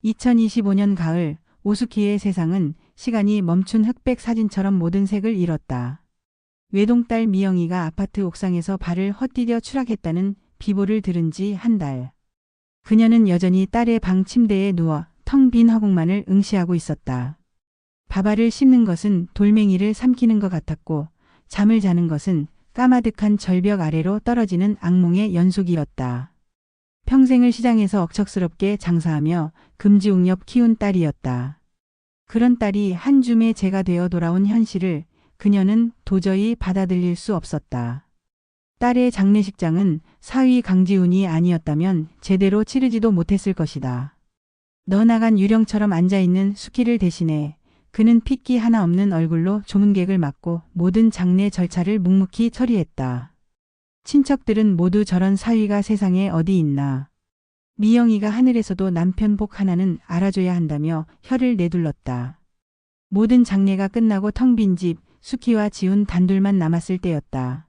2025년 가을, 오수키의 세상은 시간이 멈춘 흑백 사진처럼 모든 색을 잃었다. 외동딸 미영이가 아파트 옥상에서 발을 헛디뎌 추락했다는 비보를 들은 지 한 달. 그녀는 여전히 딸의 방 침대에 누워 텅 빈 허공만을 응시하고 있었다. 밥알을 씹는 것은 돌멩이를 삼키는 것 같았고 잠을 자는 것은 까마득한 절벽 아래로 떨어지는 악몽의 연속이었다. 평생을 시장에서 억척스럽게 장사하며 금지옥렵 키운 딸이었다. 그런 딸이 한 줌의 재가 되어 돌아온 현실을 그녀는 도저히 받아들일 수 없었다. 딸의 장례식장은 사위 강지훈이 아니었다면 제대로 치르지도 못했을 것이다. 너 나간 유령처럼 앉아있는 수키를 대신해 그는 핏기 하나 없는 얼굴로 조문객을 맞고 모든 장례 절차를 묵묵히 처리했다. 친척들은 모두 저런 사위가 세상에 어디 있나. 미영이가 하늘에서도 남편 복 하나는 알아줘야 한다며 혀를 내둘렀다. 모든 장례가 끝나고 텅 빈 집, 수키와 지훈 단둘만 남았을 때였다.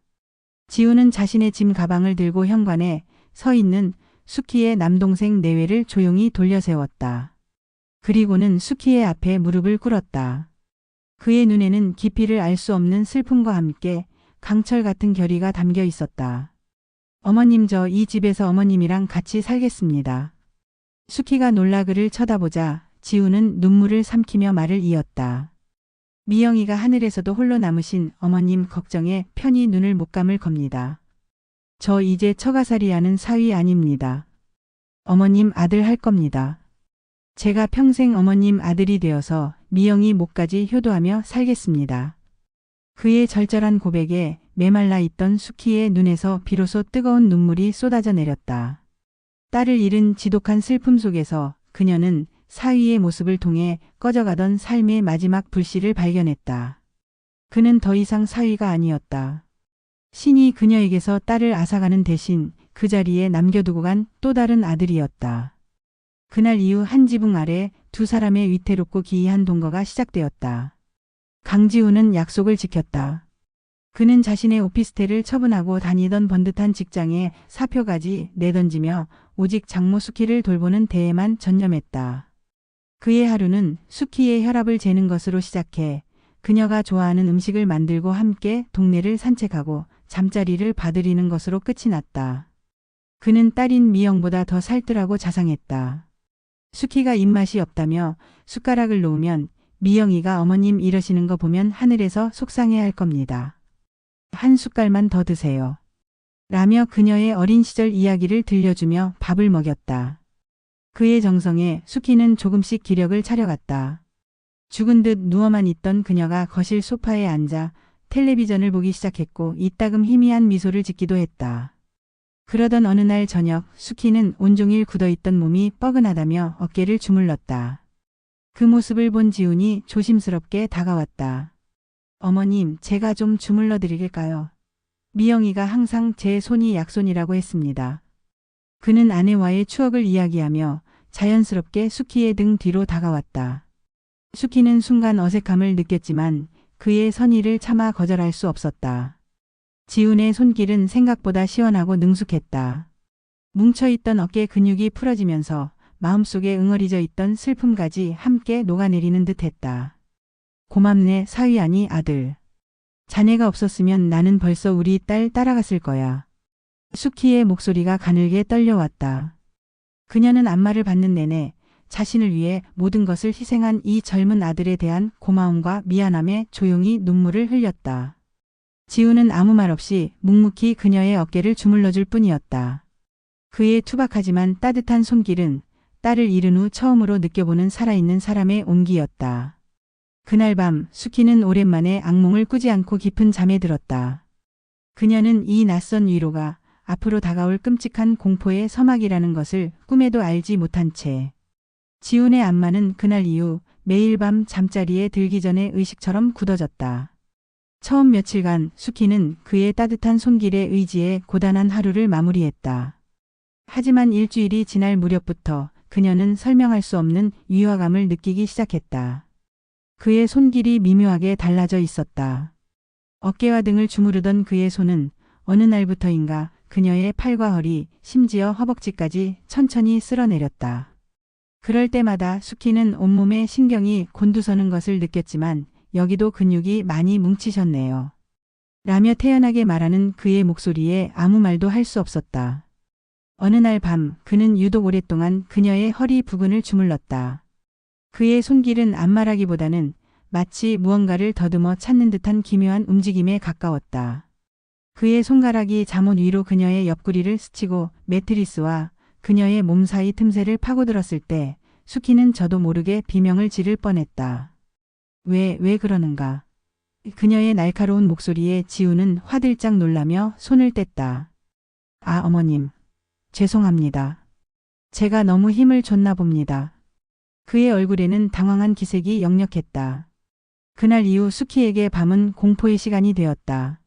지훈은 자신의 짐 가방을 들고 현관에 서 있는 수키의 남동생 내외를 조용히 돌려세웠다. 그리고는 수키의 앞에 무릎을 꿇었다. 그의 눈에는 깊이를 알 수 없는 슬픔과 함께 강철 같은 결의가 담겨 있었다. 어머님, 저 이 집에서 어머님이랑 같이 살겠습니다. 수키가 놀라 그를 쳐다보자 지훈은 눈물을 삼키며 말을 이었다. 미영이가 하늘에서도 홀로 남으신 어머님 걱정에 편히 눈을 못 감을 겁니다. 저 이제 처가살이 하는 사위 아닙니다. 어머님 아들 할 겁니다. 제가 평생 어머님 아들이 되어서 미영이 목까지 효도하며 살겠습니다. 그의 절절한 고백에 메말라 있던 수키의 눈에서 비로소 뜨거운 눈물이 쏟아져 내렸다. 딸을 잃은 지독한 슬픔 속에서 그녀는 사위의 모습을 통해 꺼져가던 삶의 마지막 불씨를 발견했다. 그는 더 이상 사위가 아니었다. 신이 그녀에게서 딸을 앗아가는 대신 그 자리에 남겨두고 간 또 다른 아들이었다. 그날 이후 한 지붕 아래 두 사람의 위태롭고 기이한 동거가 시작되었다. 강지훈은 약속을 지켰다. 그는 자신의 오피스텔을 처분하고 다니던 번듯한 직장에 사표까지 내던지며 오직 장모 수키를 돌보는 데에만 전념했다. 그의 하루는 수키의 혈압을 재는 것으로 시작해 그녀가 좋아하는 음식을 만들고 함께 동네를 산책하고 잠자리를 봐드리는 것으로 끝이 났다. 그는 딸인 미영보다 더 살뜰하고 자상했다. 수키가 입맛이 없다며 숟가락을 놓으면 미영이가 어머님 이러시는 거 보면 하늘에서 속상해할 겁니다. 한 숟갈만 더 드세요. 라며 그녀의 어린 시절 이야기를 들려주며 밥을 먹였다. 그의 정성에 수키는 조금씩 기력을 차려갔다. 죽은 듯 누워만 있던 그녀가 거실 소파에 앉아 텔레비전을 보기 시작했고 이따금 희미한 미소를 짓기도 했다. 그러던 어느 날 저녁 수키는 온종일 굳어있던 몸이 뻐근하다며 어깨를 주물렀다. 그 모습을 본 지훈이 조심스럽게 다가왔다. 어머님, 제가 좀 주물러 드릴까요? 미영이가 항상 제 손이 약손이라고 했습니다. 그는 아내와의 추억을 이야기하며 자연스럽게 수키의 등 뒤로 다가왔다. 수키는 순간 어색함을 느꼈지만 그의 선의를 차마 거절할 수 없었다. 지훈의 손길은 생각보다 시원하고 능숙했다. 뭉쳐있던 어깨 근육이 풀어지면서 마음속에 응어리져 있던 슬픔까지 함께 녹아내리는 듯했다. 고맙네 사위 아니 아들. 자네가 없었으면 나는 벌써 우리 딸 따라갔을 거야. 수키의 목소리가 가늘게 떨려왔다. 그녀는 안마를 받는 내내 자신을 위해 모든 것을 희생한 이 젊은 아들에 대한 고마움과 미안함에 조용히 눈물을 흘렸다. 지훈은 아무 말 없이 묵묵히 그녀의 어깨를 주물러줄 뿐이었다. 그의 투박하지만 따뜻한 손길은 딸을 잃은 후 처음으로 느껴보는 살아있는 사람의 온기였다. 그날 밤 수키는 오랜만에 악몽을 꾸지 않고 깊은 잠에 들었다. 그녀는 이 낯선 위로가 앞으로 다가올 끔찍한 공포의 서막이라는 것을 꿈에도 알지 못한 채 지훈의 안마는 그날 이후 매일 밤 잠자리에 들기 전에 의식처럼 굳어졌다. 처음 며칠간 수키는 그의 따뜻한 손길에 의지해 고단한 하루를 마무리했다. 하지만 일주일이 지날 무렵부터 그녀는 설명할 수 없는 위화감을 느끼기 시작했다. 그의 손길이 미묘하게 달라져 있었다. 어깨와 등을 주무르던 그의 손은 어느 날부터인가 그녀의 팔과 허리, 심지어 허벅지까지 천천히 쓸어내렸다. 그럴 때마다 수키는 온몸에 신경이 곤두서는 것을 느꼈지만 여기도 근육이 많이 뭉치셨네요. 라며 태연하게 말하는 그의 목소리에 아무 말도 할 수 없었다. 어느 날 밤 그는 유독 오랫동안 그녀의 허리 부근을 주물렀다. 그의 손길은 안말하기보다는 마치 무언가를 더듬어 찾는 듯한 기묘한 움직임에 가까웠다. 그의 손가락이 잠옷 위로 그녀의 옆구리를 스치고 매트리스와 그녀의 몸 사이 틈새를 파고들었을 때 수키는 저도 모르게 비명을 지를 뻔했다. 왜 그러는가? 그녀의 날카로운 목소리에 지우는 화들짝 놀라며 손을 뗐다. 아, 어머님. 죄송합니다. 제가 너무 힘을 줬나 봅니다. 그의 얼굴에는 당황한 기색이 역력했다. 그날 이후 수키에게 밤은 공포의 시간이 되었다.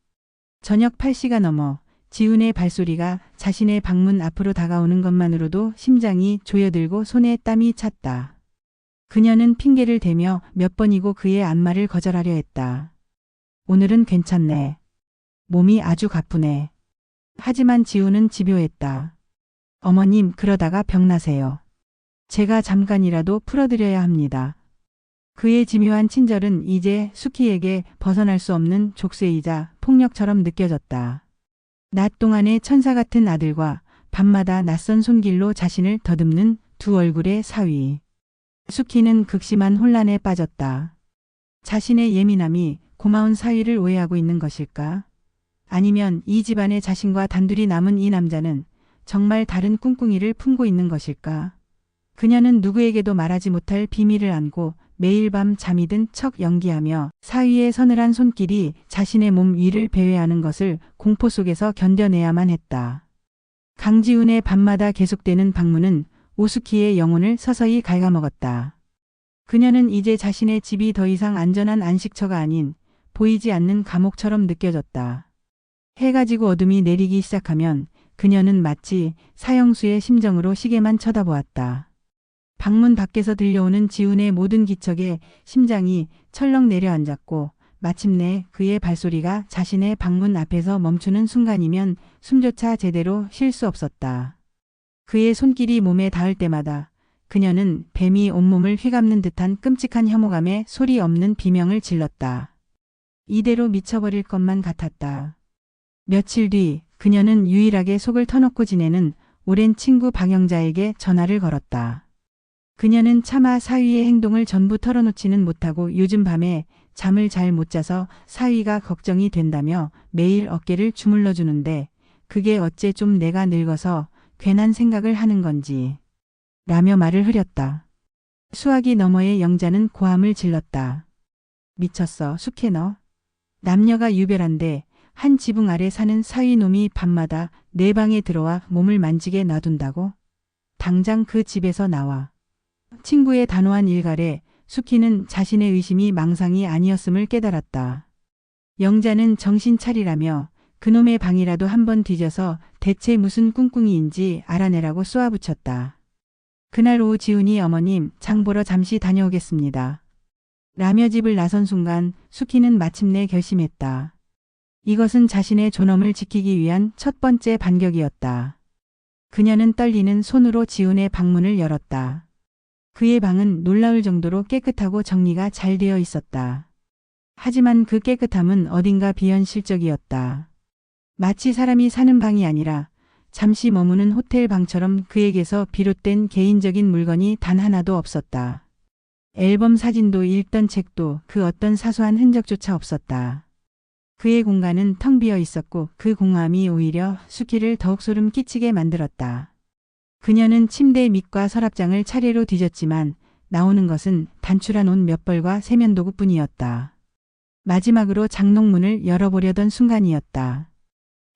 저녁 8시가 넘어 지훈의 발소리가 자신의 방문 앞으로 다가오는 것만으로도 심장이 조여들고 손에 땀이 찼다. 그녀는 핑계를 대며 몇 번이고 그의 안마를 거절하려 했다. 오늘은 괜찮네. 몸이 아주 가쁘네. 하지만 지훈은 집요했다. 어머님, 그러다가 병나세요. 제가 잠깐이라도 풀어드려야 합니다. 그의 집요한 친절은 이제 수키에게 벗어날 수 없는 족쇄이자 폭력처럼 느껴졌다. 낮 동안의 천사 같은 아들과 밤마다 낯선 손길로 자신을 더듬는 두 얼굴의 사위. 수키는 극심한 혼란에 빠졌다. 자신의 예민함이 고마운 사위를 오해하고 있는 것일까? 아니면 이 집안의 자신과 단둘이 남은 이 남자는 정말 다른 꿍꿍이를 품고 있는 것일까? 그녀는 누구에게도 말하지 못할 비밀을 안고 매일 밤 잠이 든 척 연기하며 사위의 서늘한 손길이 자신의 몸 위를 배회하는 것을 공포 속에서 견뎌내야만 했다. 강지훈의 밤마다 계속되는 방문은 오수키의 영혼을 서서히 갉아먹었다. 그녀는 이제 자신의 집이 더 이상 안전한 안식처가 아닌 보이지 않는 감옥처럼 느껴졌다. 해가 지고 어둠이 내리기 시작하면 그녀는 마치 사형수의 심정으로 시계만 쳐다보았다. 방문 밖에서 들려오는 지훈의 모든 기척에 심장이 철렁 내려앉았고 마침내 그의 발소리가 자신의 방문 앞에서 멈추는 순간이면 숨조차 제대로 쉴 수 없었다. 그의 손길이 몸에 닿을 때마다 그녀는 뱀이 온몸을 휘감는 듯한 끔찍한 혐오감에 소리 없는 비명을 질렀다. 이대로 미쳐버릴 것만 같았다. 며칠 뒤 그녀는 유일하게 속을 터놓고 지내는 오랜 친구 박영자에게 전화를 걸었다. 그녀는 차마 사위의 행동을 전부 털어놓지는 못하고 요즘 밤에 잠을 잘 못 자서 사위가 걱정이 된다며 매일 어깨를 주물러 주는데 그게 어째 좀 내가 늙어서 괜한 생각을 하는 건지 라며 말을 흐렸다. 수화기 너머의 영자는 고함을 질렀다. 미쳤어, 숙해 너. 남녀가 유별한데 한 지붕 아래 사는 사위놈이 밤마다 내 방에 들어와 몸을 만지게 놔둔다고? 당장 그 집에서 나와. 친구의 단호한 일갈에 수키는 자신의 의심이 망상이 아니었음을 깨달았다. 영자는 정신 차리라며 그놈의 방이라도 한번 뒤져서 대체 무슨 꿍꿍이인지 알아내라고 쏘아붙였다. 그날 오후 지훈이 어머님 장 보러 잠시 다녀오겠습니다. 라며 집을 나선 순간 수키는 마침내 결심했다. 이것은 자신의 존엄을 지키기 위한 첫 번째 반격이었다. 그녀는 떨리는 손으로 지훈의 방문을 열었다. 그의 방은 놀라울 정도로 깨끗하고 정리가 잘 되어 있었다. 하지만 그 깨끗함은 어딘가 비현실적이었다. 마치 사람이 사는 방이 아니라 잠시 머무는 호텔 방처럼 그에게서 비롯된 개인적인 물건이 단 하나도 없었다. 앨범 사진도 읽던 책도 그 어떤 사소한 흔적조차 없었다. 그의 공간은 텅 비어 있었고 그 공허함이 오히려 수키를 더욱 소름 끼치게 만들었다. 그녀는 침대 밑과 서랍장을 차례로 뒤졌지만 나오는 것은 단출한 옷 몇 벌과 세면도구뿐이었다. 마지막으로 장롱문을 열어보려던 순간이었다.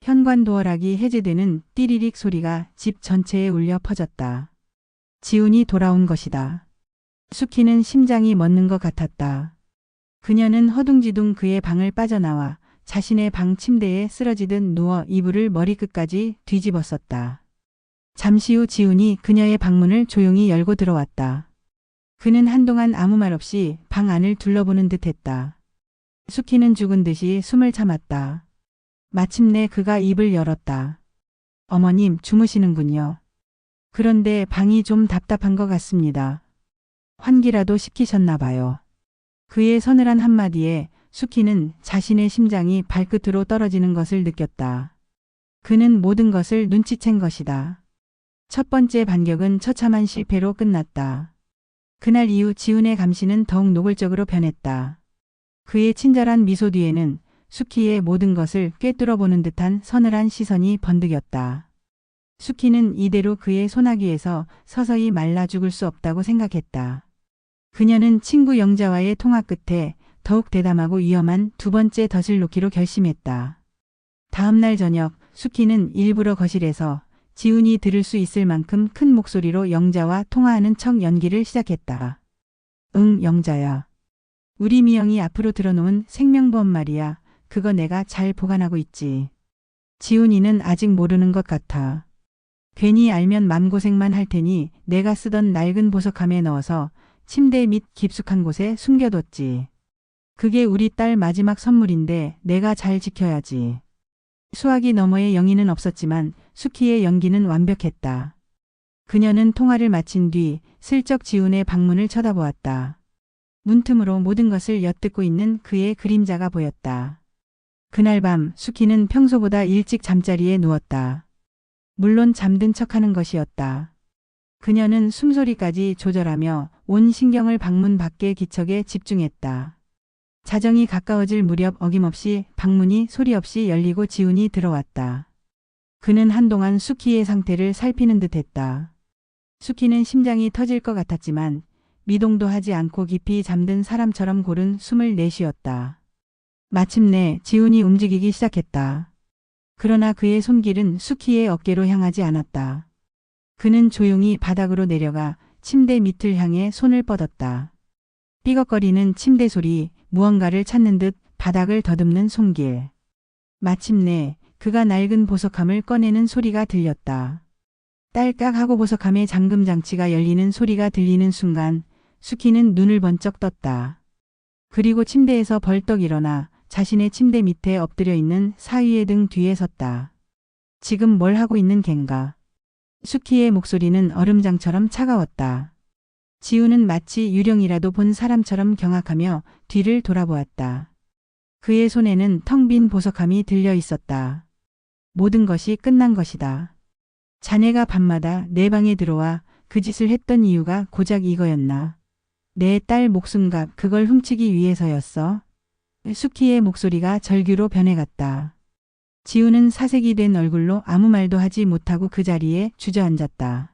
현관 도어락이 해제되는 띠리릭 소리가 집 전체에 울려 퍼졌다. 지훈이 돌아온 것이다. 수키는 심장이 멎는 것 같았다. 그녀는 허둥지둥 그의 방을 빠져나와 자신의 방 침대에 쓰러지듯 누워 이불을 머리끝까지 뒤집었었다. 잠시 후 지훈이 그녀의 방문을 조용히 열고 들어왔다. 그는 한동안 아무 말 없이 방 안을 둘러보는 듯 했다. 수키는 죽은 듯이 숨을 참았다. 마침내 그가 입을 열었다. 어머님 주무시는군요. 그런데 방이 좀 답답한 것 같습니다. 환기라도 시키셨나 봐요. 그의 서늘한 한마디에 수키는 자신의 심장이 발끝으로 떨어지는 것을 느꼈다. 그는 모든 것을 눈치챈 것이다. 첫 번째 반격은 처참한 실패로 끝났다. 그날 이후 지훈의 감시는 더욱 노골적으로 변했다. 그의 친절한 미소 뒤에는 수키의 모든 것을 꿰뚫어 보는 듯한 서늘한 시선이 번득였다. 수키는 이대로 그의 소나귀에서 서서히 말라 죽을 수 없다고 생각했다. 그녀는 친구 영자와의 통화 끝에 더욱 대담하고 위험한 두 번째 덫을 놓기로 결심했다. 다음 날 저녁 수키는 일부러 거실에서 지훈이 들을 수 있을 만큼 큰 목소리로 영자와 통화하는 척 연기를 시작했다. 응, 영자야. 우리 미영이 앞으로 들어놓은 생명보험 말이야. 그거 내가 잘 보관하고 있지. 지훈이는 아직 모르는 것 같아. 괜히 알면 맘고생만 할 테니 내가 쓰던 낡은 보석함에 넣어서 침대 밑 깊숙한 곳에 숨겨뒀지. 그게 우리 딸 마지막 선물인데 내가 잘 지켜야지. 수화기 너머에 영희는 없었지만 수키의 연기는 완벽했다. 그녀는 통화를 마친 뒤 슬쩍 지훈의 방문을 쳐다보았다. 문틈으로 모든 것을 엿듣고 있는 그의 그림자가 보였다. 그날 밤 수키는 평소보다 일찍 잠자리에 누웠다. 물론 잠든 척하는 것이었다. 그녀는 숨소리까지 조절하며 온 신경을 방문 밖의 기척에 집중했다. 자정이 가까워질 무렵 어김없이 방문이 소리 없이 열리고 지훈이 들어왔다. 그는 한동안 수키의 상태를 살피는 듯했다. 수키는 심장이 터질 것 같았지만 미동도 하지 않고 깊이 잠든 사람처럼 고른 숨을 내쉬었다. 마침내 지훈이 움직이기 시작했다. 그러나 그의 손길은 수키의 어깨로 향하지 않았다. 그는 조용히 바닥으로 내려가 침대 밑을 향해 손을 뻗었다. 삐걱거리는 침대 소리, 무언가를 찾는 듯 바닥을 더듬는 손길. 마침내 그가 낡은 보석함을 꺼내는 소리가 들렸다. 딸깍 하고 보석함의 잠금 장치가 열리는 소리가 들리는 순간 수키는 눈을 번쩍 떴다. 그리고 침대에서 벌떡 일어나 자신의 침대 밑에 엎드려 있는 사위의 등 뒤에 섰다. 지금 뭘 하고 있는 겐가? 수키의 목소리는 얼음장처럼 차가웠다. 지훈은 마치 유령이라도 본 사람처럼 경악하며 뒤를 돌아보았다. 그의 손에는 텅 빈 보석함이 들려 있었다. 모든 것이 끝난 것이다. 자네가 밤마다 내 방에 들어와 그 짓을 했던 이유가 고작 이거였나? 내 딸 목숨값 그걸 훔치기 위해서였어? 수키의 목소리가 절규로 변해갔다. 지훈은 사색이 된 얼굴로 아무 말도 하지 못하고 그 자리에 주저앉았다.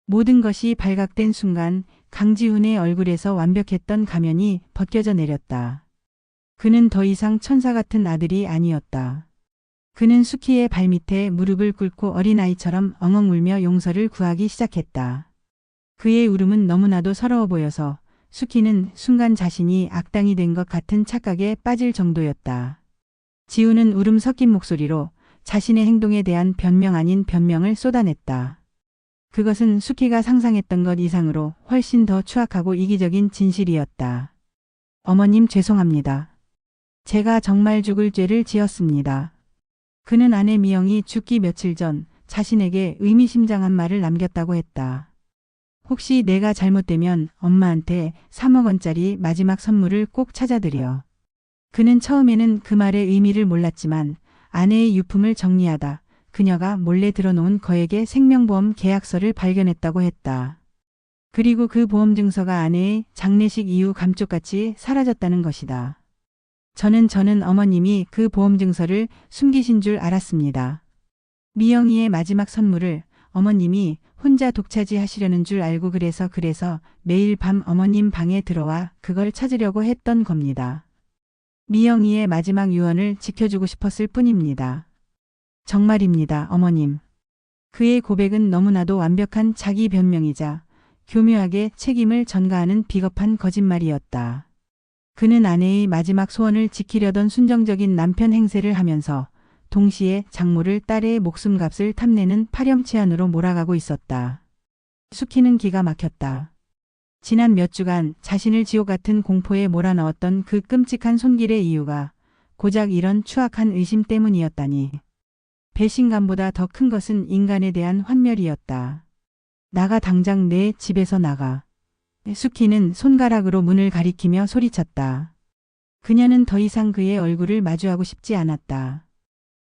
모든 것이 발각된 순간 강지훈의 얼굴에서 완벽했던 가면이 벗겨져 내렸다. 그는 더 이상 천사 같은 아들이 아니었다. 그는 수키의 발밑에 무릎을 꿇고 어린아이처럼 엉엉 울며 용서를 구하기 시작했다. 그의 울음은 너무나도 서러워 보여서 수키는 순간 자신이 악당이 된 것 같은 착각에 빠질 정도였다. 지훈은 울음 섞인 목소리로 자신의 행동에 대한 변명 아닌 변명을 쏟아냈다. 그것은 수키가 상상했던 것 이상으로 훨씬 더 추악하고 이기적인 진실이었다. 어머님 죄송합니다. 제가 정말 죽을 죄를 지었습니다. 그는 아내 미영이 죽기 며칠 전 자신에게 의미심장한 말을 남겼다고 했다. 혹시 내가 잘못되면 엄마한테 3억 원짜리 마지막 선물을 꼭 찾아드려. 그는 처음에는 그 말의 의미를 몰랐지만 아내의 유품을 정리하다 그녀가 몰래 들어놓은 거액의 생명보험 계약서를 발견했다고 했다. 그리고 그 보험 증서가 아내의 장례식 이후 감쪽같이 사라졌다는 것이다. 저는 어머님이 그 보험 증서를 숨기신 줄 알았습니다. 미영이의 마지막 선물을 어머님이 혼자 독차지하시려는 줄 알고 그래서 매일 밤 어머님 방에 들어와 그걸 찾으려고 했던 겁니다. 미영이의 마지막 유언을 지켜주고 싶었을 뿐입니다. 정말입니다, 어머님. 그의 고백은 너무나도 완벽한 자기 변명이자 교묘하게 책임을 전가하는 비겁한 거짓말이었다. 그는 아내의 마지막 소원을 지키려던 순정적인 남편 행세를 하면서 동시에 장모를 딸의 목숨값을 탐내는 파렴치한으로 몰아가고 있었다. 수키는 기가 막혔다. 지난 몇 주간 자신을 지옥 같은 공포에 몰아넣었던 그 끔찍한 손길의 이유가 고작 이런 추악한 의심 때문이었다니. 배신감보다 더 큰 것은 인간에 대한 환멸이었다. 나가 당장 내 집에서 나가. 수키는 손가락으로 문을 가리키며 소리쳤다. 그녀는 더 이상 그의 얼굴을 마주하고 싶지 않았다.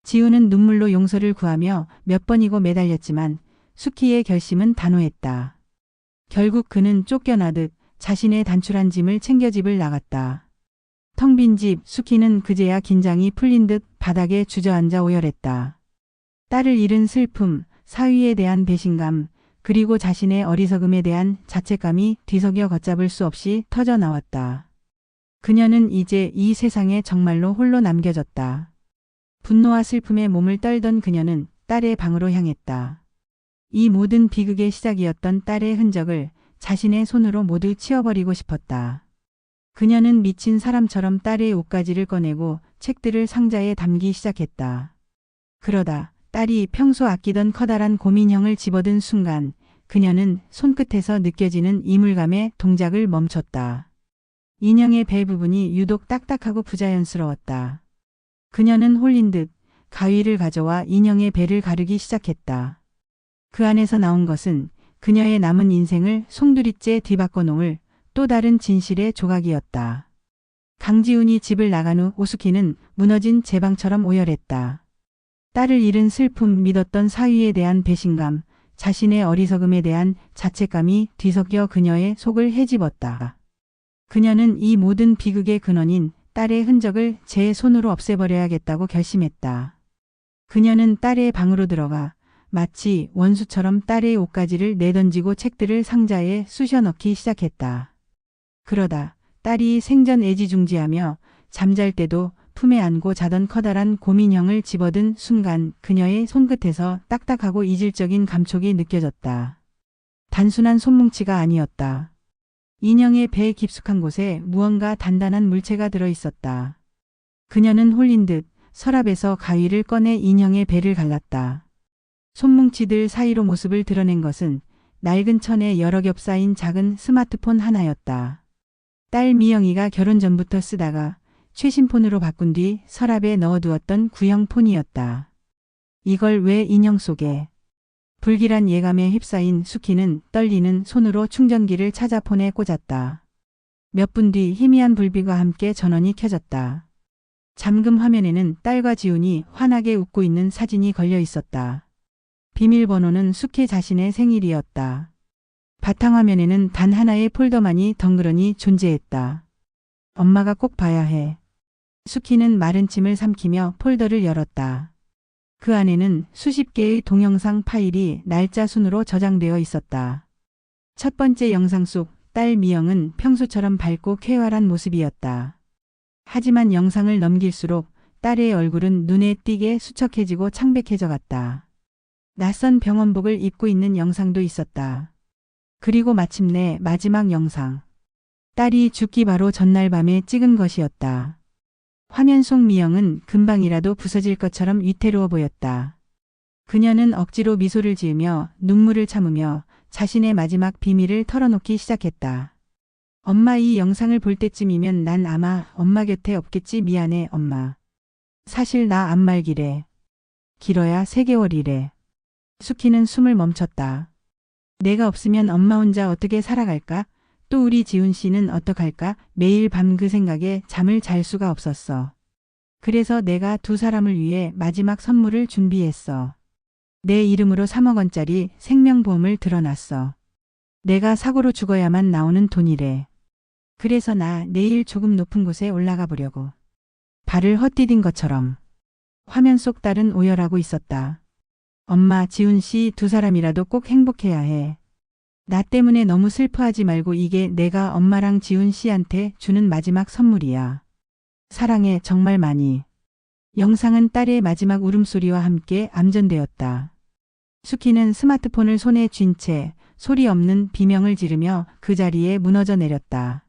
지우는 눈물로 용서를 구하며 몇 번이고 매달렸지만 수키의 결심은 단호했다. 결국 그는 쫓겨나듯 자신의 단출한 짐을 챙겨 집을 나갔다. 텅 빈 집, 수키는 그제야 긴장이 풀린 듯 바닥에 주저앉아 오열했다. 딸을 잃은 슬픔, 사위에 대한 배신감, 그리고 자신의 어리석음에 대한 자책감이 뒤섞여 걷잡을 수 없이 터져 나왔다. 그녀는 이제 이 세상에 정말로 홀로 남겨졌다. 분노와 슬픔에 몸을 떨던 그녀는 딸의 방으로 향했다. 이 모든 비극의 시작이었던 딸의 흔적을 자신의 손으로 모두 치워버리고 싶었다. 그녀는 미친 사람처럼 딸의 옷가지를 꺼내고 책들을 상자에 담기 시작했다. 그러다 딸이 평소 아끼던 커다란 곰인형을 집어든 순간 그녀는 손끝에서 느껴지는 이물감에 동작을 멈췄다. 인형의 배 부분이 유독 딱딱하고 부자연스러웠다. 그녀는 홀린 듯 가위를 가져와 인형의 배를 가르기 시작했다. 그 안에서 나온 것은 그녀의 남은 인생을 송두리째 뒤바꿔 놓을 또 다른 진실의 조각이었다. 강지훈이 집을 나간 후 오수키는 무너진 제방처럼 오열했다. 딸을 잃은 슬픔, 믿었던 사위에 대한 배신감, 자신의 어리석음에 대한 자책감이 뒤섞여 그녀의 속을 헤집었다. 그녀는 이 모든 비극의 근원인 딸의 흔적을 제 손으로 없애버려야겠다고 결심했다. 그녀는 딸의 방으로 들어가 마치 원수처럼 딸의 옷가지를 내던지고 책들을 상자에 쑤셔 넣기 시작했다. 그러다 딸이 생전 애지중지하며 잠잘 때도 품에 안고 자던 커다란 곰인형을 집어든 순간 그녀의 손끝에서 딱딱하고 이질적인 감촉이 느껴졌다. 단순한 손뭉치가 아니었다. 인형의 배 깊숙한 곳에 무언가 단단한 물체가 들어 있었다. 그녀는 홀린 듯 서랍에서 가위를 꺼내 인형의 배를 갈랐다. 손뭉치들 사이로 모습을 드러낸 것은 낡은 천에 여러 겹 쌓인 작은 스마트폰 하나였다. 딸 미영이가 결혼 전부터 쓰다가 최신 폰으로 바꾼 뒤 서랍에 넣어두었던 구형 폰이었다. 이걸 왜 인형 속에? 불길한 예감에 휩싸인 수키는 떨리는 손으로 충전기를 찾아 폰에 꽂았다. 몇 분 뒤 희미한 불빛과 함께 전원이 켜졌다. 잠금 화면에는 딸과 지훈이 환하게 웃고 있는 사진이 걸려 있었다. 비밀번호는 수키 자신의 생일이었다. 바탕화면에는 단 하나의 폴더만이 덩그러니 존재했다. 엄마가 꼭 봐야 해. 수키는 마른 침을 삼키며 폴더를 열었다. 그 안에는 수십 개의 동영상 파일이 날짜 순으로 저장되어 있었다. 첫 번째 영상 속 딸 미영은 평소처럼 밝고 쾌활한 모습이었다. 하지만 영상을 넘길수록 딸의 얼굴은 눈에 띄게 수척해지고 창백해져 갔다. 낯선 병원복을 입고 있는 영상도 있었다. 그리고 마침내 마지막 영상. 딸이 죽기 바로 전날 밤에 찍은 것이었다. 화면 속 미영은 금방이라도 부서질 것처럼 위태로워 보였다. 그녀는 억지로 미소를 지으며 눈물을 참으며 자신의 마지막 비밀을 털어놓기 시작했다. 엄마, 이 영상을 볼 때쯤이면 난 아마 엄마 곁에 없겠지. 미안해 엄마. 사실 나 암말기래. 길어야 3개월이래. 수키는 숨을 멈췄다. 내가 없으면 엄마 혼자 어떻게 살아갈까? 또 우리 지훈 씨는 어떡할까? 매일 밤 그 생각에 잠을 잘 수가 없었어. 그래서 내가 두 사람을 위해 마지막 선물을 준비했어. 내 이름으로 3억 원짜리 생명보험을 들어놨어. 내가 사고로 죽어야만 나오는 돈이래. 그래서 나 내일 조금 높은 곳에 올라가 보려고. 발을 헛디딘 것처럼. 화면 속 딸은 오열하고 있었다. 엄마, 지훈 씨 두 사람이라도 꼭 행복해야 해. 나 때문에 너무 슬퍼하지 말고 이게 내가 엄마랑 지훈 씨한테 주는 마지막 선물이야. 사랑해, 정말 많이. 영상은 딸의 마지막 울음소리와 함께 암전되었다. 수키는 스마트폰을 손에 쥔 채 소리 없는 비명을 지르며 그 자리에 무너져 내렸다.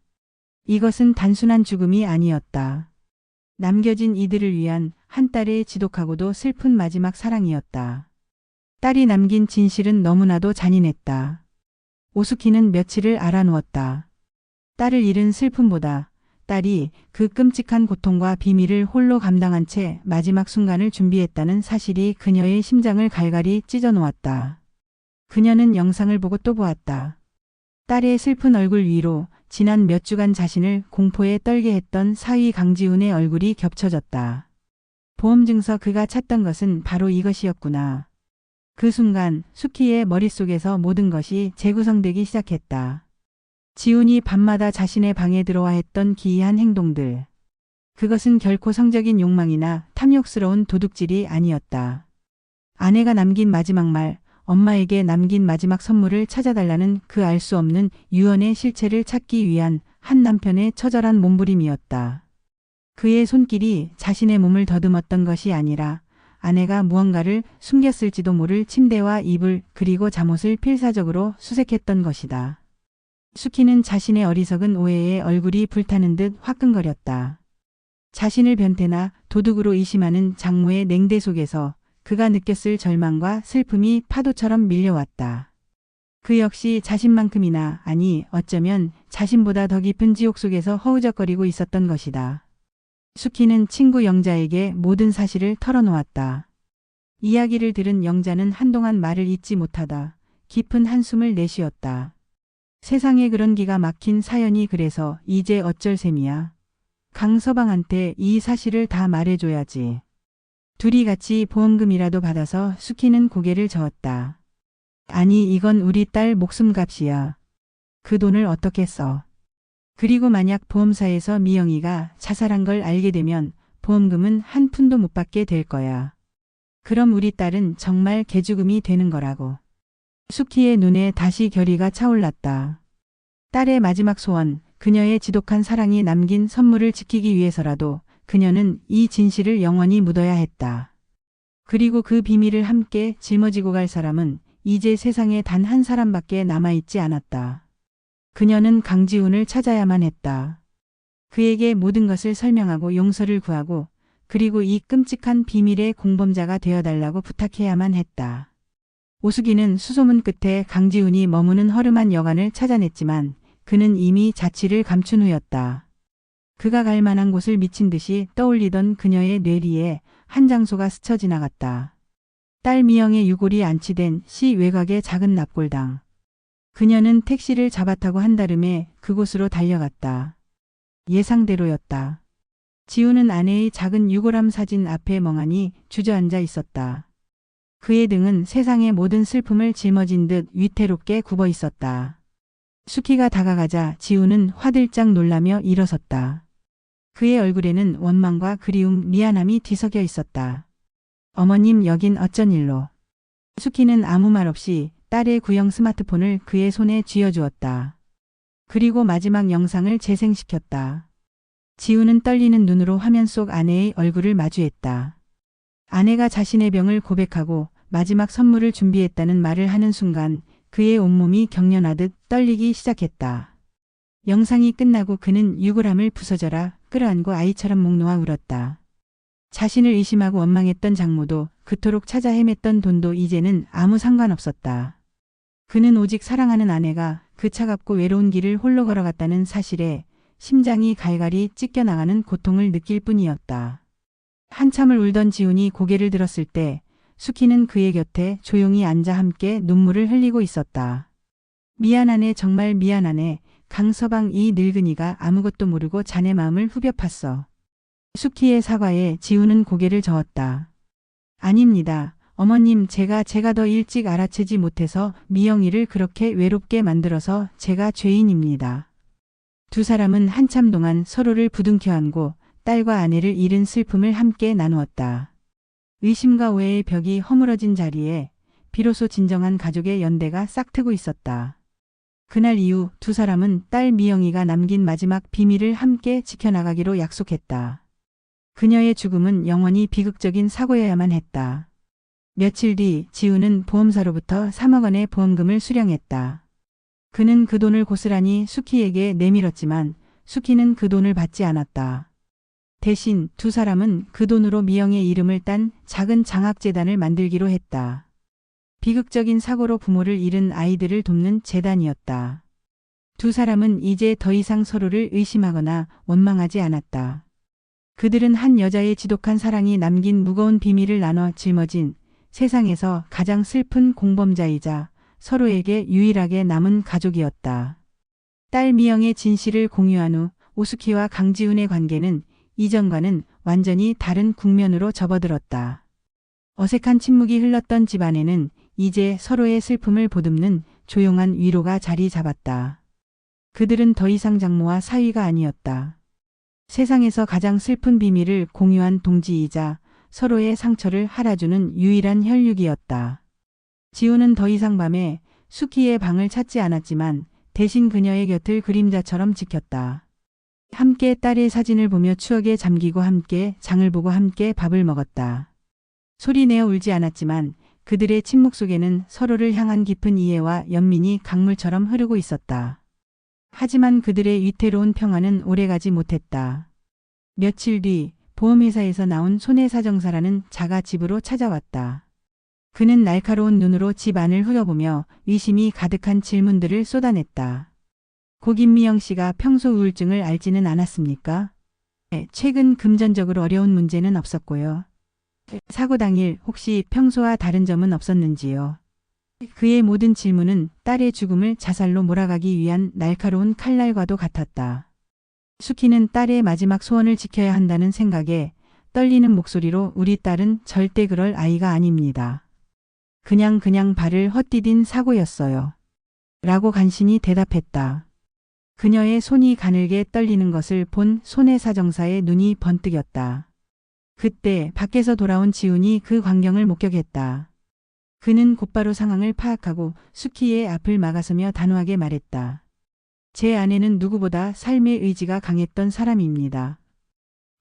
이것은 단순한 죽음이 아니었다. 남겨진 이들을 위한 한 딸의 지독하고도 슬픈 마지막 사랑이었다. 딸이 남긴 진실은 너무나도 잔인했다. 오수키는 며칠을 알아누웠다. 딸을 잃은 슬픔보다 딸이 그 끔찍한 고통과 비밀을 홀로 감당한 채 마지막 순간을 준비했다는 사실이 그녀의 심장을 갈갈이 찢어 놓았다. 그녀는 영상을 보고 또 보았다. 딸의 슬픈 얼굴 위로 지난 몇 주간 자신을 공포에 떨게 했던 사위 강지훈의 얼굴이 겹쳐졌다. 보험증서 그가 찾던 것은 바로 이것이었구나. 그 순간 수키의 머릿속에서 모든 것이 재구성되기 시작했다. 지훈이 밤마다 자신의 방에 들어와 했던 기이한 행동들. 그것은 결코 성적인 욕망이나 탐욕스러운 도둑질이 아니었다. 아내가 남긴 마지막 말, 엄마에게 남긴 마지막 선물을 찾아달라는 그 알 수 없는 유언의 실체를 찾기 위한 한 남편의 처절한 몸부림이었다. 그의 손길이 자신의 몸을 더듬었던 것이 아니라 아내가 무언가를 숨겼을지도 모를 침대와 이불 그리고 잠옷을 필사적으로 수색했던 것이다. 수키는 자신의 어리석은 오해에 얼굴이 불타는 듯 화끈거렸다. 자신을 변태나 도둑으로 의심하는 장모의 냉대 속에서 그가 느꼈을 절망과 슬픔이 파도처럼 밀려왔다. 그 역시 자신만큼이나 아니 어쩌면 자신보다 더 깊은 지옥 속에서 허우적거리고 있었던 것이다. 수키는 친구 영자에게 모든 사실을 털어놓았다. 이야기를 들은 영자는 한동안 말을 잇지 못하다 깊은 한숨을 내쉬었다. 세상에 그런 기가 막힌 사연이 그래서 이제 어쩔 셈이야. 강서방한테 이 사실을 다 말해줘야지. 둘이 같이 보험금이라도 받아서 수키는 고개를 저었다. 아니 이건 우리 딸 목숨값이야. 그 돈을 어떻게 써? 그리고 만약 보험사에서 미영이가 자살한 걸 알게 되면 보험금은 한 푼도 못 받게 될 거야. 그럼 우리 딸은 정말 개죽음이 되는 거라고. 수키의 눈에 다시 결의가 차올랐다. 딸의 마지막 소원, 그녀의 지독한 사랑이 남긴 선물을 지키기 위해서라도 그녀는 이 진실을 영원히 묻어야 했다. 그리고 그 비밀을 함께 짊어지고 갈 사람은 이제 세상에 단 한 사람밖에 남아있지 않았다. 그녀는 강지훈을 찾아야만 했다. 그에게 모든 것을 설명하고 용서를 구하고 그리고 이 끔찍한 비밀의 공범자가 되어달라고 부탁해야만 했다. 오수기는 수소문 끝에 강지훈이 머무는 허름한 여관을 찾아냈지만 그는 이미 자취를 감춘 후였다. 그가 갈 만한 곳을 미친 듯이 떠올리던 그녀의 뇌리에 한 장소가 스쳐 지나갔다. 딸 미영의 유골이 안치된 시 외곽의 작은 납골당. 그녀는 택시를 잡아타고 한달음에 그곳으로 달려갔다. 예상대로였다. 지우는 아내의 작은 유골함 사진 앞에 멍하니 주저앉아 있었다. 그의 등은 세상의 모든 슬픔을 짊어진 듯 위태롭게 굽어 있었다. 수키가 다가가자 지우는 화들짝 놀라며 일어섰다. 그의 얼굴에는 원망과 그리움, 미안함이 뒤섞여 있었다. 어머님 여긴 어쩐 일로? 수키는 아무 말 없이 딸의 구형 스마트폰을 그의 손에 쥐어주었다. 그리고 마지막 영상을 재생시켰다. 지우는 떨리는 눈으로 화면 속 아내의 얼굴을 마주했다. 아내가 자신의 병을 고백하고 마지막 선물을 준비했다는 말을 하는 순간 그의 온몸이 경련하듯 떨리기 시작했다. 영상이 끝나고 그는 유골함을 부서져라 끌어안고 아이처럼 목 놓아 울었다. 자신을 의심하고 원망했던 장모도 그토록 찾아 헤맸던 돈도 이제는 아무 상관없었다. 그는 오직 사랑하는 아내가 그 차갑고 외로운 길을 홀로 걸어갔다는 사실에 심장이 갈갈이 찢겨나가는 고통을 느낄 뿐이었다. 한참을 울던 지훈이 고개를 들었을 때 수키는 그의 곁에 조용히 앉아 함께 눈물을 흘리고 있었다. 미안하네 정말 미안하네. 강서방 이 늙은이가 아무것도 모르고 자네 마음을 후벼 팠어. 수키의 사과에 지훈은 고개를 저었다. 아닙니다. 어머님 제가 더 일찍 알아채지 못해서 미영이를 그렇게 외롭게 만들어서 제가 죄인입니다. 두 사람은 한참 동안 서로를 부둥켜 안고 딸과 아내를 잃은 슬픔을 함께 나누었다. 의심과 오해의 벽이 허물어진 자리에 비로소 진정한 가족의 연대가 싹트고 있었다. 그날 이후 두 사람은 딸 미영이가 남긴 마지막 비밀을 함께 지켜나가기로 약속했다. 그녀의 죽음은 영원히 비극적인 사고여야만 했다. 며칠 뒤 지우는 보험사로부터 3억 원의 보험금을 수령했다. 그는 그 돈을 고스란히 수키에게 내밀었지만 수키는 그 돈을 받지 않았다. 대신 두 사람은 그 돈으로 미영의 이름을 딴 작은 장학재단을 만들기로 했다. 비극적인 사고로 부모를 잃은 아이들을 돕는 재단이었다. 두 사람은 이제 더 이상 서로를 의심하거나 원망하지 않았다. 그들은 한 여자의 지독한 사랑이 남긴 무거운 비밀을 나눠 짊어진 세상에서 가장 슬픈 공범자이자 서로에게 유일하게 남은 가족이었다. 딸 미영의 진실을 공유한 후 오수키와 강지훈의 관계는 이전과는 완전히 다른 국면으로 접어들었다. 어색한 침묵이 흘렀던 집안에는 이제 서로의 슬픔을 보듬는 조용한 위로가 자리 잡았다. 그들은 더 이상 장모와 사위가 아니었다. 세상에서 가장 슬픈 비밀을 공유한 동지이자 서로의 상처를 할아주는 유일한 혈육이었다. 지우는 더 이상 밤에 수키의 방을 찾지 않았지만 대신 그녀의 곁을 그림자처럼 지켰다. 함께 딸의 사진을 보며 추억에 잠기고 함께 장을 보고 함께 밥을 먹었다. 소리내어 울지 않았지만 그들의 침묵 속에는 서로를 향한 깊은 이해와 연민이 강물처럼 흐르고 있었다. 하지만 그들의 위태로운 평화는 오래가지 못했다. 며칠 뒤 보험회사에서 나온 손해사정사라는 자가 집으로 찾아왔다. 그는 날카로운 눈으로 집 안을 흘려보며 의심이 가득한 질문들을 쏟아냈다. 고 김미영 씨가 평소 우울증을 앓지는 않았습니까? 최근 금전적으로 어려운 문제는 없었고요. 사고 당일 혹시 평소와 다른 점은 없었는지요? 그의 모든 질문은 딸의 죽음을 자살로 몰아가기 위한 날카로운 칼날과도 같았다. 수키는 딸의 마지막 소원을 지켜야 한다는 생각에 떨리는 목소리로 우리 딸은 절대 그럴 아이가 아닙니다. 그냥 발을 헛디딘 사고였어요. 라고 간신히 대답했다. 그녀의 손이 가늘게 떨리는 것을 본 손해사정사의 눈이 번뜩였다. 그때 밖에서 돌아온 지훈이 그 광경을 목격했다. 그는 곧바로 상황을 파악하고 수키의 앞을 막아서며 단호하게 말했다. 제 아내는 누구보다 삶의 의지가 강했던 사람입니다.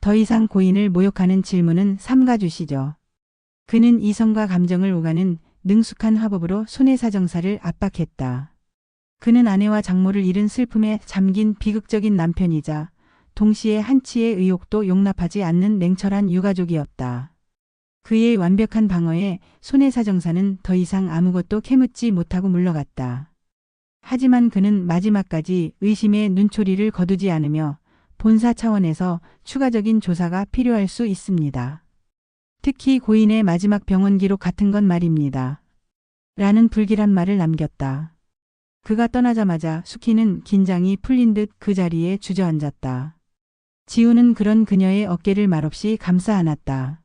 더 이상 고인을 모욕하는 질문은 삼가주시죠. 그는 이성과 감정을 오가는 능숙한 화법으로 손해사정사를 압박했다. 그는 아내와 장모를 잃은 슬픔에 잠긴 비극적인 남편이자 동시에 한치의 의혹도 용납하지 않는 냉철한 유가족이었다. 그의 완벽한 방어에 손해사정사는 더 이상 아무것도 캐묻지 못하고 물러갔다. 하지만 그는 마지막까지 의심의 눈초리를 거두지 않으며 본사 차원에서 추가적인 조사가 필요할 수 있습니다. 특히 고인의 마지막 병원 기록 같은 건 말입니다. 라는 불길한 말을 남겼다. 그가 떠나자마자 수키는 긴장이 풀린 듯 그 자리에 주저앉았다. 지우는 그런 그녀의 어깨를 말없이 감싸 안았다.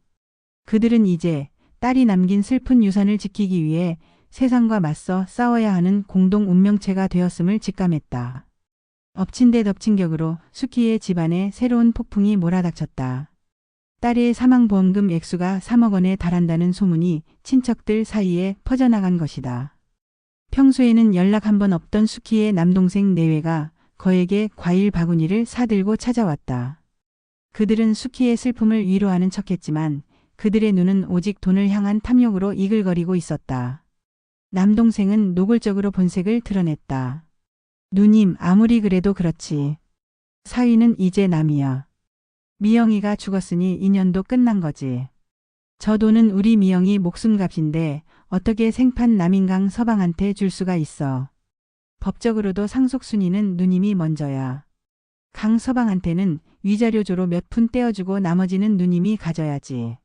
그들은 이제 딸이 남긴 슬픈 유산을 지키기 위해 세상과 맞서 싸워야 하는 공동 운명체가 되었음을 직감했다. 엎친 데 덮친 격으로 수키의 집안에 새로운 폭풍이 몰아닥쳤다. 딸의 사망보험금 액수가 3억 원에 달한다는 소문이 친척들 사이에 퍼져나간 것이다. 평소에는 연락 한 번 없던 수키의 남동생 내외가 거에게 과일 바구니를 사들고 찾아왔다. 그들은 수키의 슬픔을 위로하는 척했지만 그들의 눈은 오직 돈을 향한 탐욕으로 이글거리고 있었다. 남동생은 노골적으로 본색을 드러냈다. 누님, 아무리 그래도 그렇지. 사위는 이제 남이야. 미영이가 죽었으니 인연도 끝난 거지. 저 돈은 우리 미영이 목숨값인데 어떻게 생판 남인강 서방한테 줄 수가 있어. 법적으로도 상속순위는 누님이 먼저야. 강 서방한테는 위자료조로 몇 푼 떼어주고 나머지는 누님이 가져야지.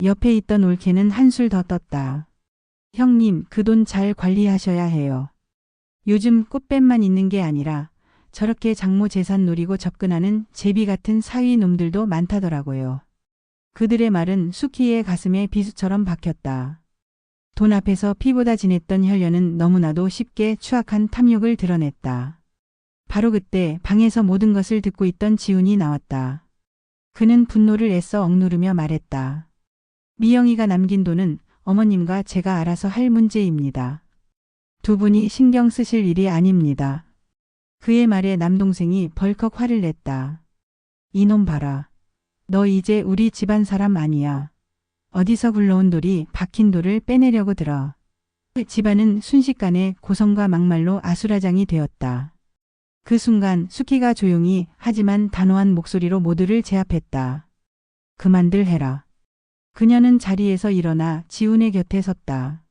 옆에 있던 올케는 한술 더 떴다. 형님, 그 돈 잘 관리하셔야 해요. 요즘 꽃뱀만 있는 게 아니라 저렇게 장모 재산 노리고 접근하는 제비 같은 사위 놈들도 많다더라고요. 그들의 말은 수키의 가슴에 비수처럼 박혔다. 돈 앞에서 피보다 진했던 혈연은 너무나도 쉽게 추악한 탐욕을 드러냈다. 바로 그때 방에서 모든 것을 듣고 있던 지훈이 나왔다. 그는 분노를 애써 억누르며 말했다. 미영이가 남긴 돈은 어머님과 제가 알아서 할 문제입니다. 두 분이 신경 쓰실 일이 아닙니다. 그의 말에 남동생이 벌컥 화를 냈다. 이놈 봐라. 너 이제 우리 집안 사람 아니야. 어디서 굴러온 돌이 박힌 돌을 빼내려고 들어. 집안은 순식간에 고성과 막말로 아수라장이 되었다. 그 순간 수키가 조용히 하지만 단호한 목소리로 모두를 제압했다. 그만들 해라. 그녀는 자리에서 일어나 지훈의 곁에 섰다.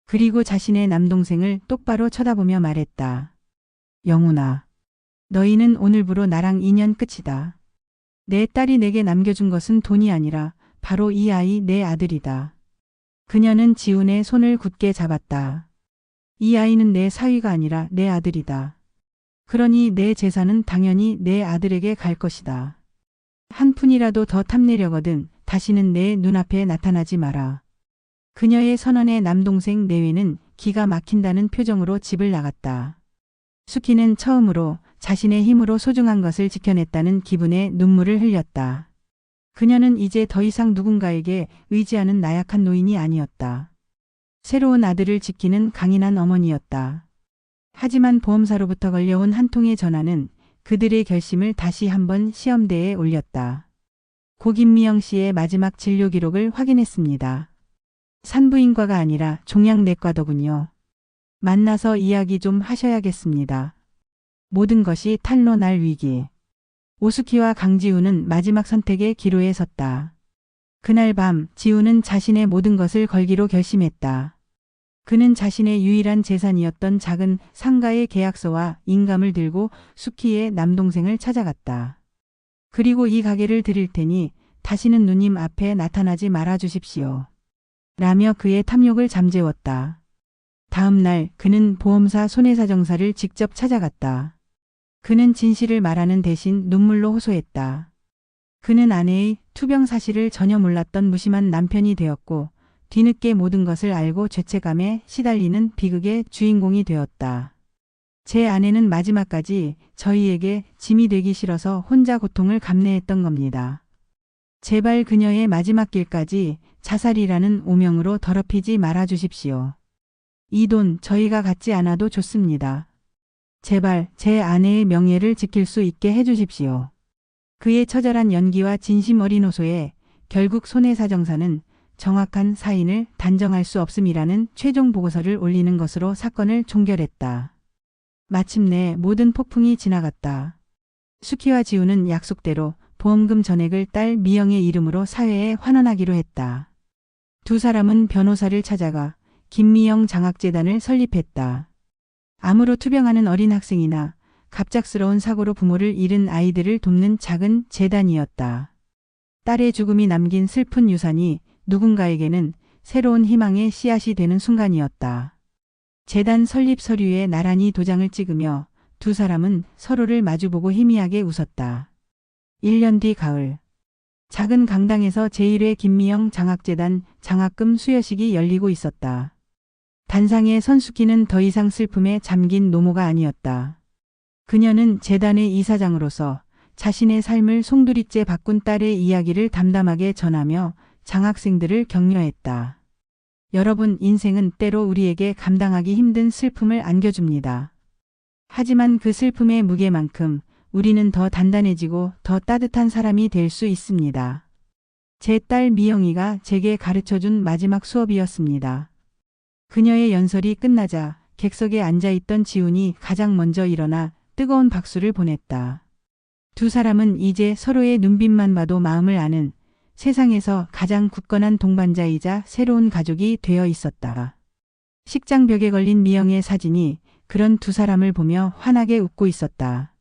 그리고 자신의 남동생을 똑바로 쳐다보며 말했다. 영훈아, 너희는 오늘부로 나랑 인연 끝이다. 내 딸이 내게 남겨준 것은 돈이 아니라 바로 이 아이 내 아들이다. 그녀는 지훈의 손을 굳게 잡았다. 이 아이는 내 사위가 아니라 내 아들이다. 그러니 내 재산은 당연히 내 아들에게 갈 것이다. 한 푼이라도 더 탐내려거든 다시는 내 눈앞에 나타나지 마라. 그녀의 선언에 남동생 내외는 기가 막힌다는 표정으로 집을 나갔다. 수키는 처음으로 자신의 힘으로 소중한 것을 지켜냈다는 기분에 눈물을 흘렸다. 그녀는 이제 더 이상 누군가에게 의지하는 나약한 노인이 아니었다. 새로운 아들을 지키는 강인한 어머니였다. 하지만 보험사로부터 걸려온 한 통의 전화는 그들의 결심을 다시 한번 시험대에 올렸다. 고 김미영 씨의 마지막 진료 기록을 확인했습니다. 산부인과가 아니라 종양내과더군요. 만나서 이야기 좀 하셔야겠습니다. 모든 것이 탄로 날 위기. 오수키와 강지우는 마지막 선택의 기로에 섰다. 그날 밤 지우는 자신의 모든 것을 걸기로 결심했다. 그는 자신의 유일한 재산이었던 작은 상가의 계약서와 인감을 들고 수키의 남동생을 찾아갔다. 그리고 이 가게를 드릴 테니 다시는 누님 앞에 나타나지 말아 주십시오. 라며 그의 탐욕을 잠재웠다. 다음 날 그는 보험사 손해사정사를 직접 찾아갔다. 그는 진실을 말하는 대신 눈물로 호소했다. 그는 아내의 투병 사실을 전혀 몰랐던 무심한 남편이 되었고 뒤늦게 모든 것을 알고 죄책감에 시달리는 비극의 주인공이 되었다. 제 아내는 마지막까지 저희에게 짐이 되기 싫어서 혼자 고통을 감내했던 겁니다. 제발 그녀의 마지막 길까지 자살이라는 오명으로 더럽히지 말아 주십시오. 이 돈 저희가 갖지 않아도 좋습니다. 제발 제 아내의 명예를 지킬 수 있게 해주십시오. 그의 처절한 연기와 진심 어린 호소에 결국 손해사정사는 정확한 사인을 단정할 수 없음이라는 최종 보고서를 올리는 것으로 사건을 종결했다. 마침내 모든 폭풍이 지나갔다. 수키와 지우는 약속대로 보험금 전액을 딸 미영의 이름으로 사회에 환원하기로 했다. 두 사람은 변호사를 찾아가 김미영 장학재단을 설립했다. 암으로 투병하는 어린 학생이나 갑작스러운 사고로 부모를 잃은 아이들을 돕는 작은 재단이었다. 딸의 죽음이 남긴 슬픈 유산이 누군가에게는 새로운 희망의 씨앗이 되는 순간이었다. 재단 설립 서류에 나란히 도장을 찍으며 두 사람은 서로를 마주보고 희미하게 웃었다. 1년 뒤 가을. 작은 강당에서 제1회 김미영 장학재단 장학금 수여식이 열리고 있었다. 단상의 선수키는 더 이상 슬픔에 잠긴 노모가 아니었다. 그녀는 재단의 이사장으로서 자신의 삶을 송두리째 바꾼 딸의 이야기를 담담하게 전하며 장학생들을 격려했다. 여러분, 인생은 때로 우리에게 감당하기 힘든 슬픔을 안겨줍니다. 하지만 그 슬픔의 무게만큼 우리는 더 단단해지고 더 따뜻한 사람이 될 수 있습니다. 제 딸 미영이가 제게 가르쳐준 마지막 수업이었습니다. 그녀의 연설이 끝나자 객석에 앉아있던 지훈이 가장 먼저 일어나 뜨거운 박수를 보냈다. 두 사람은 이제 서로의 눈빛만 봐도 마음을 아는 세상에서 가장 굳건한 동반자이자 새로운 가족이 되어 있었다. 식장 벽에 걸린 미영의 사진이 그런 두 사람을 보며 환하게 웃고 있었다.